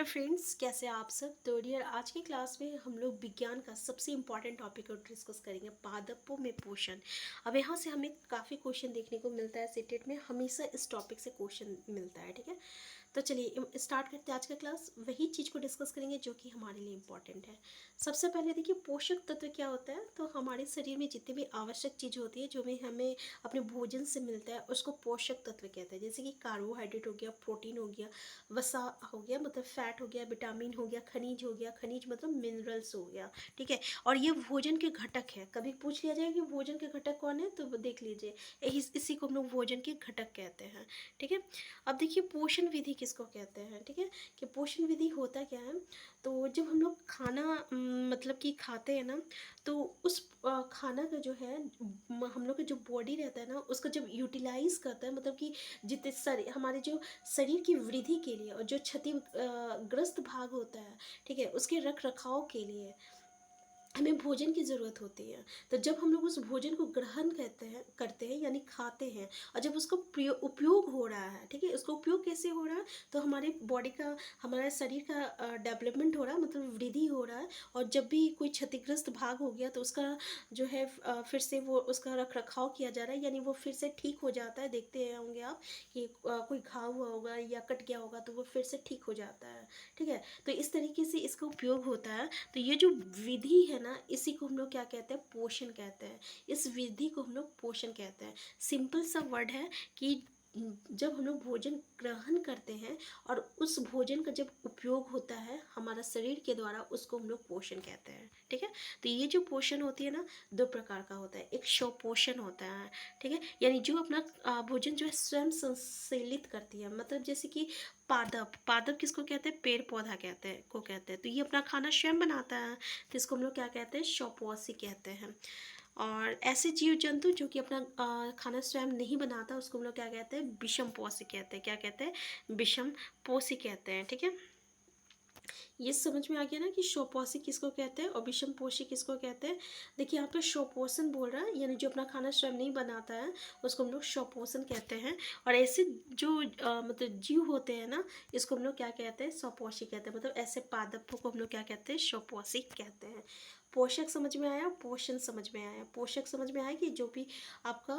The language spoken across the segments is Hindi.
हेलो फ्रेंड्स, कैसे आप सब। तो डियर, आज की क्लास में हम लोग विज्ञान का सबसे इम्पॉर्टेंट टॉपिक को डिस्कस करेंगे, पादपों में पोषण। अब यहाँ से हमें काफ़ी क्वेश्चन देखने को मिलता है, सीटेट में हमेशा इस टॉपिक से क्वेश्चन मिलता है। ठीक है, तो चलिए स्टार्ट करते हैं आज का क्लास। वही चीज़ को डिस्कस करेंगे जो कि हमारे लिए इम्पॉर्टेंट है। सबसे पहले देखिए, पोषक तत्व क्या होता है। तो हमारे शरीर में जितनी भी आवश्यक चीज़ होती है, जो भी हमें अपने भोजन से मिलता है, उसको पोषक तत्व कहते हैं। जैसे कि कार्बोहाइड्रेट हो गया, प्रोटीन हो गया, वसा हो गया मतलब फैट हो गया, विटामिन हो गया, खनिज हो गया, खनिज मतलब मिनरल्स हो गया। ठीक है, और ये भोजन के घटक है। कभी पूछ लिया जाए कि भोजन के घटक कौन है, तो देख लीजिए, इसी को हम लोग भोजन के घटक कहते हैं। ठीक है, अब देखिए पोषण विधि किसको कहते हैं। ठीक है, कि पोषण विधि होता क्या है। तो जब हम लोग खाना मतलब कि खाते हैं ना, तो उस खाना का जो है हम लोग का जो बॉडी रहता है ना, उसका जब यूटिलाइज करता है, मतलब कि जितने सारे हमारे जो शरीर की वृद्धि के लिए और जो क्षति ग्रस्त भाग होता है, ठीक है, उसके रख रखाव के लिए हमें भोजन की ज़रूरत होती है। तो जब हम लोग उस भोजन को ग्रहण करते हैं यानी खाते हैं, और जब उसको उपयोग हो रहा है, ठीक है, उसका उपयोग कैसे हो रहा है, तो हमारे बॉडी का, हमारे शरीर का डेवलपमेंट हो रहा है, मतलब वृद्धि हो रहा है। और जब भी कोई क्षतिग्रस्त भाग हो गया, तो उसका जो है फिर से वो उसका रख रखाव किया जा रहा है, यानी वो फिर से ठीक हो जाता है। देखते हैं होंगे आप कि कोई घाव हुआ होगा या कट गया होगा, तो वो फिर से ठीक हो जाता है। ठीक है, तो इस तरीके से इसका उपयोग होता है। तो ये जो विधि है ना, इसी को हम लोग क्या कहते हैं, पोषण कहते हैं। इस विधि को हम लोग पोषण कहते हैं। सिंपल सा वर्ड है कि जब हम लोग भोजन ग्रहण करते हैं और उस भोजन का जब उपयोग होता है हमारा शरीर के द्वारा, उसको हम लोग पोषण कहते हैं। ठीक है, तो ये जो पोषण होती है ना, दो प्रकार का होता है। एक स्वपोषण होता है, ठीक है, यानी जो अपना भोजन जो है स्वयं संश्लेषित करती है। मतलब जैसे कि पादप, पादप किसको कहते हैं, पेड़ पौधा कहते हैं। तो ये अपना खाना स्वयं बनाता है, तो इसको हम लोग क्या कहते हैं, स्वपोषी कहते हैं। और ऐसे जीव जंतु जो कि अपना खाना स्वयं नहीं बनाता, उसको हम लोग क्या कहते हैं, विषम पोषी कहते हैं। क्या कहते हैं, विषम पोषी कहते हैं। ठीक है, ये समझ में आ गया ना कि स्वपोषी किसको कहते हैं और विषम पोषी किसको कहते हैं। देखिए यहाँ पे स्वपोषण बोल रहा है, यानी जो अपना खाना स्वयं नहीं बनाता है, उसको हम लोग स्वपोषण कहते हैं। और ऐसे जो मतलब जीव होते हैं ना, इसको हम लोग क्या कहते हैं, स्वपोषी कहते हैं। मतलब ऐसे पादपों को हम लोग क्या कहते हैं, स्वपोषी कहते हैं। पोषक समझ में आया, पोषण समझ में आया। पोषक समझ में आया कि जो भी आपका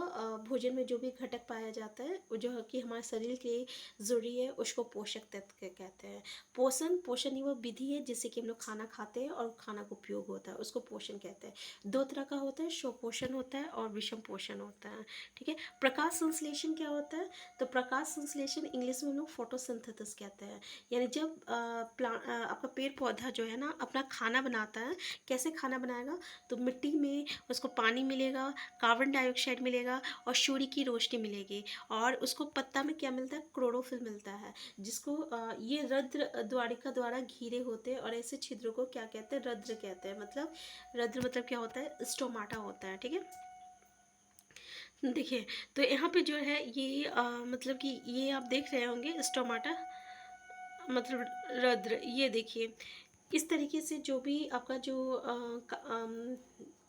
भोजन में जो भी घटक पाया जाता है, वो जो कि हमारे शरीर के ज़रूरी है, उसको पोषक तत्व कहते हैं। पोषण, पोषण ही वो विधि है जिससे कि हम लोग खाना खाते हैं और खाना का उपयोग होता है, उसको पोषण कहते हैं। दो तरह का होता है, स्वपोषण होता है और विषम पोषण होता है। ठीक है, प्रकाश संश्लेषण क्या होता है, तो प्रकाश संश्लेषण इंग्लिश में हम लोग फोटोसिंथेसिस कहते हैं। यानी जब आपका पेड़ पौधा जो है ना अपना खाना बनाता है, कैसे खाना बनाएगा, तो मिट्टी में उसको पानी मिलेगा, कार्बन डाइऑक्साइड मिलेगा और सूर्य की रोशनी मिलेगी, और उसको पत्ता में क्या मिलता है, क्लोरोफिल मिलता है, जिसको ये रद्र द्वारिका द्वारा घिरे होते हैं। और ऐसे छिद्रों को क्या कहते हैं, रद्र कहते हैं। मतलब रद्र मतलब क्या होता है, स्टोमाटा होता है। ठीक है, देखिए, तो यहाँ पे जो है ये मतलब कि ये आप देख रहे होंगे स्टोमाटा मतलब रद्र। ये देखिए, इस तरीके से जो भी आपका जो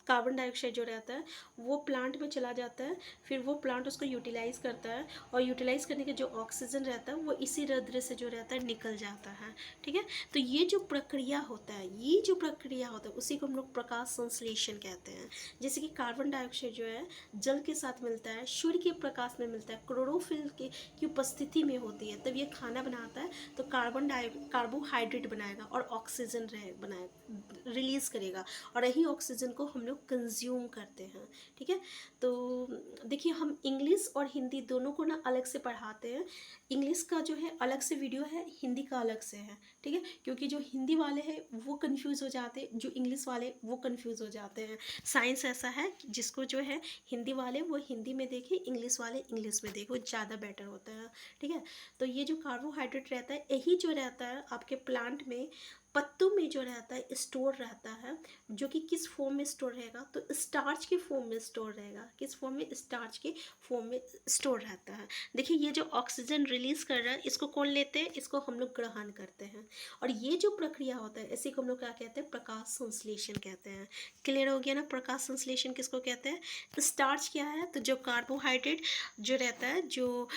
कार्बन डाइऑक्साइड जो रहता है, वो प्लांट में चला जाता है। फिर वो प्लांट उसको यूटिलाइज करता है, और यूटिलाइज करने के जो ऑक्सीजन रहता है, वो इसी रद्र से जो रहता है निकल जाता है। ठीक है, तो ये जो प्रक्रिया होता है, ये जो प्रक्रिया होता है, उसी को हम लोग प्रकाश संश्लेषण कहते हैं। जैसे कि कार्बन डाइऑक्साइड जो है जल के साथ मिलता है, सूर्य के प्रकाश में मिलता है, क्लोरोफिल की उपस्थिति में होती है, तब ये खाना बनाता है। तो कार्बोहाइड्रेट बनाएगा और ऑक्सीजन बनाएगा, रिलीज करेगा, और यही ऑक्सीजन को हम लोग कंज्यूम करते हैं। ठीक है, तो देखिए, हम इंग्लिश और हिंदी दोनों को ना अलग से पढ़ाते हैं। इंग्लिश का जो है अलग से वीडियो है, हिंदी का अलग से है। ठीक है, क्योंकि जो हिंदी वाले हैं वो कंफ्यूज हो जाते हैं, जो इंग्लिश वाले वो कंफ्यूज हो जाते हैं। साइंस ऐसा है कि जिसको जो है हिंदी वाले वो हिंदी में देखें, इंग्लिश वाले इंग्लिश में देखें, वो ज़्यादा बेटर होता है। ठीक है, तो ये जो कार्बोहाइड्रेट रहता है, यही जो रहता है आपके प्लांट में, पत्तों में जो रहता है स्टोर रहता है, जो कि किस फॉर्म में स्टोर रहेगा, तो स्टार्च के फॉर्म में स्टोर रहेगा। किस फॉर्म में, स्टार्च के फॉर्म में स्टोर रहता है। देखिए, ये जो ऑक्सीजन रिलीज कर रहा है, इसको कौन लेते हैं, इसको हम लोग ग्रहण करते हैं। और ये जो प्रक्रिया होता है, इसी को हम लोग क्या कहते हैं, प्रकाश संश्लेषण कहते हैं। क्लियर हो गया ना, प्रकाश संश्लेषण किसको कहते हैं। स्टार्च क्या है, तो जो कार्बोहाइड्रेट जो रहता है, जो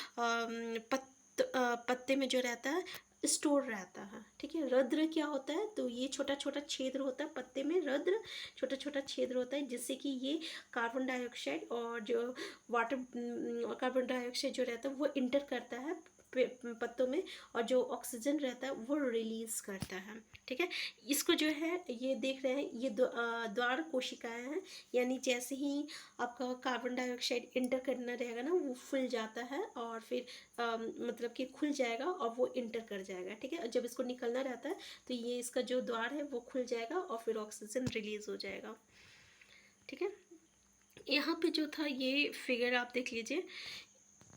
पत्ते में जो रहता है, स्टोर रहता है। ठीक है, रद्र क्या होता है, तो ये छोटा छोटा छेद होता है पत्ते में, रद्र छोटा छोटा छेद होता है, जिससे कि ये कार्बन डाइऑक्साइड और जो वाटर कार्बन डाइऑक्साइड जो रहता है वो इंटर करता है पत्तों में, और जो ऑक्सीजन रहता है वो रिलीज करता है। ठीक है, इसको जो है ये देख रहे हैं, ये द्वार कोशिकाएं हैं, यानी जैसे ही आपका कार्बन डाइऑक्साइड इंटर करना रहेगा ना, वो फूल जाता है और फिर मतलब कि खुल जाएगा और वो इंटर कर जाएगा। ठीक है, जब इसको निकलना रहता है तो ये इसका जो द्वार है वो खुल जाएगा और फिर ऑक्सीजन रिलीज हो जाएगा। ठीक है, यहाँ पे जो था ये फिगर आप देख लीजिए,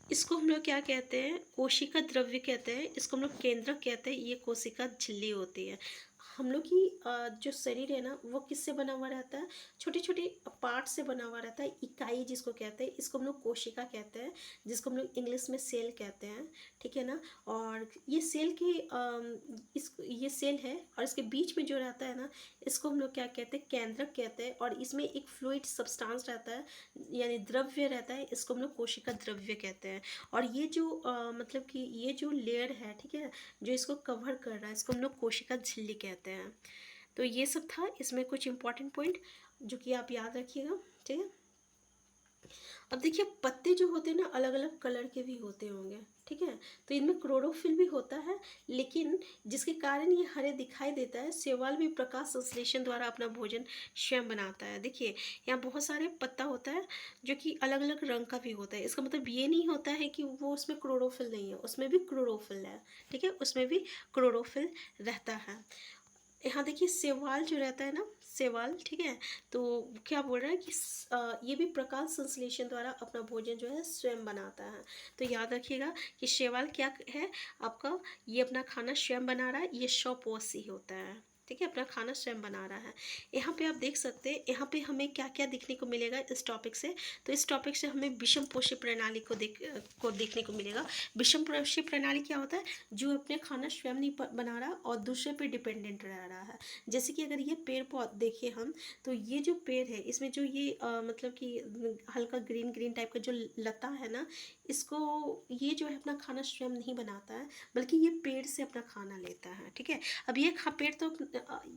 इसको हम लोग क्या कहते हैं, कोशिका द्रव्य कहते हैं, इसको हम लोग केंद्रक कहते हैं, ये कोशिका झिल्ली होती है। हम लोग की जो शरीर है ना वो किससे बना हुआ रहता है, छोटे छोटे पार्ट से बना हुआ रहता है, इकाई जिसको कहते हैं, इसको हम लोग कोशिका कहते हैं, जिसको हम लोग इंग्लिश में सेल कहते हैं। ठीक है ना, और ये सेल के ये सेल है और इसके बीच में जो रहता है ना, इसको हम लोग क्या कहते हैं, केंद्रक कहते हैं, और इसमें एक फ्लूइड सब्सटेंस रहता है, यानी द्रव्य रहता है, इसको हम लोग कोशिका द्रव्य कहते हैं। और ये जो मतलब कि ये जो लेयर है, ठीक है, जो इसको कवर कर रहा है, इसको हम लोग कोशिका झिल्ली कहते हैं। तो ये सब था इसमें कुछ इंपॉर्टेंट पॉइंट जो कि आप याद रखिएगा। ठीक है, अब देखिए पत्ते जो होते हैं ना अलग अलग कलर के भी होते होंगे। ठीक है, तो इनमें क्लोरोफिल भी होता है, लेकिन जिसके कारण ये हरे दिखाई देता है, शैवाल भी प्रकाश संश्लेषण द्वारा अपना भोजन स्वयं बनाता है। देखिए यहाँ बहुत सारे पत्ता होता है जो कि अलग अलग रंग का भी होता है, इसका मतलब ये नहीं होता है कि वो उसमें क्लोरोफिल नहीं है, उसमें भी क्लोरोफिल है। ठीक है, उसमें भी क्लोरोफिल रहता है। यहाँ देखिए शैवाल जो रहता है ना, शैवाल, ठीक है, तो क्या बोल रहा है कि ये भी प्रकाश संश्लेषण द्वारा अपना भोजन जो है स्वयं बनाता है। तो याद रखिएगा कि शैवाल क्या है आपका, ये अपना खाना स्वयं बना रहा है, ये स्वपोषी होता है। ठीक है, अपना खाना स्वयं बना रहा है। यहाँ पे आप देख सकते हैं, यहाँ पे हमें क्या क्या देखने को मिलेगा इस टॉपिक से, तो इस टॉपिक से हमें विषम पोषी प्रणाली को देखने को मिलेगा। विषम पोषी प्रणाली क्या होता है, जो अपने खाना स्वयं नहीं बना रहा और दूसरे पे डिपेंडेंट रह रहा है। जैसे कि अगर ये पेड़ पौधे देखिए हम, तो ये जो पेड़ है इसमें जो ये मतलब कि हल्का ग्रीन ग्रीन टाइप का जो लता है ना, इसको ये जो है अपना खाना स्वयं नहीं बनाता है, बल्कि ये पेड़ से अपना खाना लेता है। ठीक है, अब ये पेड़ तो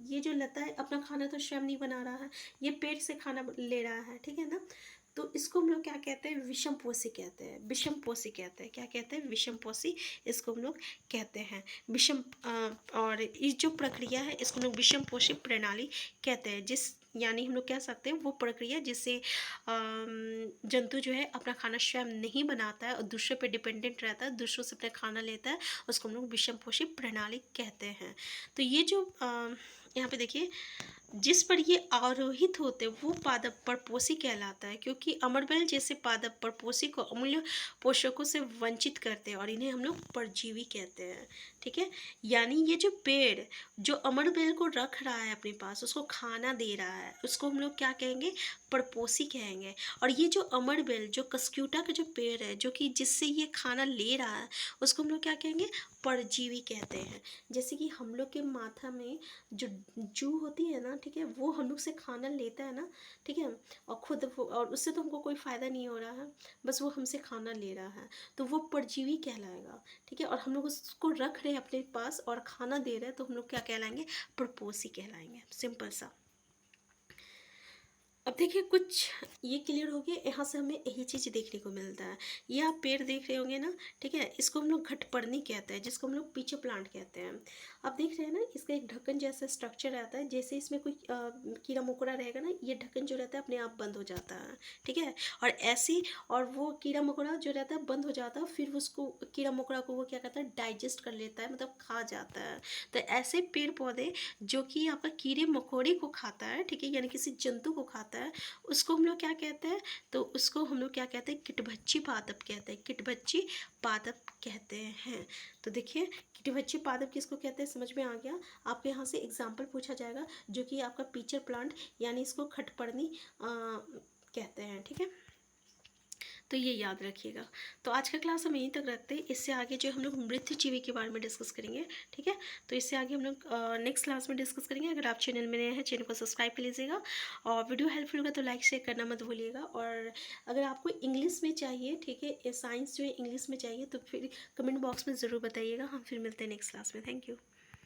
ये जो लता है अपना खाना तो स्वयं नहीं बना रहा है, ये पेड़ से खाना ले रहा है। ठीक है ना, तो इसको हम लोग क्या कहते हैं, विषम पोषी कहते हैं, विषम पोषी कहते हैं, क्या कहते हैं, विषम पोषी इसको हम लोग कहते हैं। विषम और इस जो प्रक्रिया है इसको हम लोग विषम पोषी प्रणाली कहते हैं, जिस यानी हम लोग कह सकते हैं वो प्रक्रिया जिससे जंतु जो है अपना खाना स्वयं नहीं बनाता है और दूसरे पे डिपेंडेंट रहता है, दूसरों से अपना खाना लेता है, उसको हम लोग विषम पोषी प्रणाली कहते हैं। तो ये जो यहाँ पे देखिए जिस पर ये आरोहित होते वो पादप परपोषी कहलाता है, क्योंकि अमरबेल जैसे पादप परपोषी को अमूल्य पोषकों से वंचित करते हैं और इन्हें हम लोग परजीवी कहते हैं। ठीक है, यानी ये जो पेड़ जो अमरबेल को रख रहा है अपने पास, उसको खाना दे रहा है, उसको हम लोग क्या कहेंगे, परपोषी कहेंगे। और ये जो अमरबेल जो कस्क्यूटा का जो पेड़ है जो कि जिससे ये खाना ले रहा है, उसको हम लोग क्या कहेंगे, परजीवी कहते हैं। जैसे कि हम लोग के माथा में जो जू होती है ना, ठीक है, वो हम लोग से खाना लेता है ना, ठीक है, और खुद और उससे तो हमको कोई फ़ायदा नहीं हो रहा है, बस वो हमसे खाना ले रहा है, तो वो परजीवी कहलाएगा। ठीक है, और हम लोग उसको रख रहे हैं अपने पास और खाना दे रहे हैं, तो हम लोग क्या कहलाएंगे, परपोषी कहलाएंगे। सिंपल सा। अब देखिए कुछ ये क्लियर हो गया, यहाँ से हमें यही चीज़ देखने को मिलता है। ये आप पेड़ देख रहे होंगे ना, ठीक है, इसको हम लोग घटपर्णी कहते हैं, जिसको हम लोग पीछे प्लांट कहते हैं। आप देख रहे हैं ना, इसका एक ढक्कन जैसा स्ट्रक्चर रहता है, जैसे इसमें कोई कीड़ा मकोड़ा रहेगा ना, ये ढक्कन जो रहता है अपने आप बंद हो जाता है। ठीक है, और ऐसी और वो कीड़ा मकोड़ा जो रहता है बंद हो जाता है, फिर उसको कीड़ा मकोड़ा को वो क्या करता है, डाइजेस्ट कर लेता है, मतलब खा जाता है। तो ऐसे पेड़ पौधे जो कि आपका कीड़े मकोड़े को खाता है, ठीक है, यानी किसी जंतु को खाता है, उसको हम लोग क्या कहते हैं, तो उसको हम लोग क्या कहते हैं, कीटभक्षी पादप कहते हैं, कीटभक्षी पादप कहते हैं। तो देखिए कीटभक्षी पादप किसको कहते हैं समझ में आ गया। आपके यहाँ से एग्जाम्पल पूछा जाएगा जो कि आपका पीचर प्लांट यानी इसको खटपर्णी कहते हैं। ठीक है, तो ये याद रखिएगा। तो आज का क्लास हम यहीं तक रखते हैं। इससे आगे जो हम लोग मृत्युजीवी के बारे में डिस्कस करेंगे, ठीक है। तो इससे आगे हम लोग नेक्स्ट क्लास में डिस्कस करेंगे। अगर आप चैनल में नए हैं, चैनल को सब्सक्राइब कर लीजिएगा, और वीडियो हेल्पफुल होगा तो लाइक शेयर करना मत भूलिएगा। और अगर आपको इंग्लिश में चाहिए, ठीक है, साइंस जो है इंग्लिश में चाहिए, तो फिर कमेंट बॉक्स में ज़रूर बताइएगा। हम फिर मिलते हैं नेक्स्ट क्लास में। Thank you.